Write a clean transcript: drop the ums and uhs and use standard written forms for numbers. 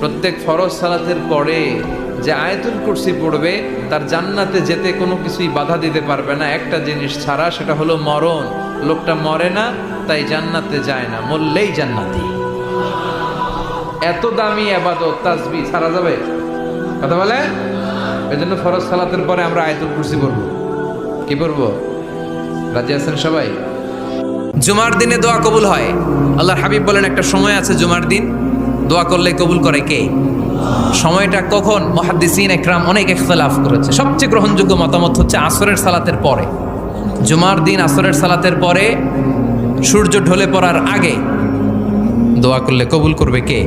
প্রত্যেক ফরজ সালাতের পরে যে আয়াতুল কুরসি পড়বে তার জান্নাতে যেতে কোনো কিছুই বাধা দিতে পারবে না, একটা জিনিস ছাড়া, সেটা হলো মরণ। লোকটা মরে না, তাই জান্নাতে যায় না, মরলেই জান্নাতি। এত দামি ইবাদত তাসবিহ ছাড়া যাবে? কথা বলে। এই জন্য ফরজ সালাতের পরে আমরা আয়াতুল কুরসি পড়ব। কি পড়ব? রাজি আছেন সবাই? জুমার দিনে দোয়া কবুল হয়। আল্লাহর হাবিব বলেন একটা সময় আছে জুমার দিন দোয়া করলে কবুল করে কে? সময়টা কখন? মুহাদ্দিসিন ইকরাম অনেক ইখতিলাফ করেছে। সবচেয়ে গ্রহণযোগ্য মতামত হচ্ছে আসরের সালাতের পরে। জুমার দিন আসরের সালাতের পরে সূর্য ঢলে পড়ার আগে দোয়া করলে কবুল করবে কে?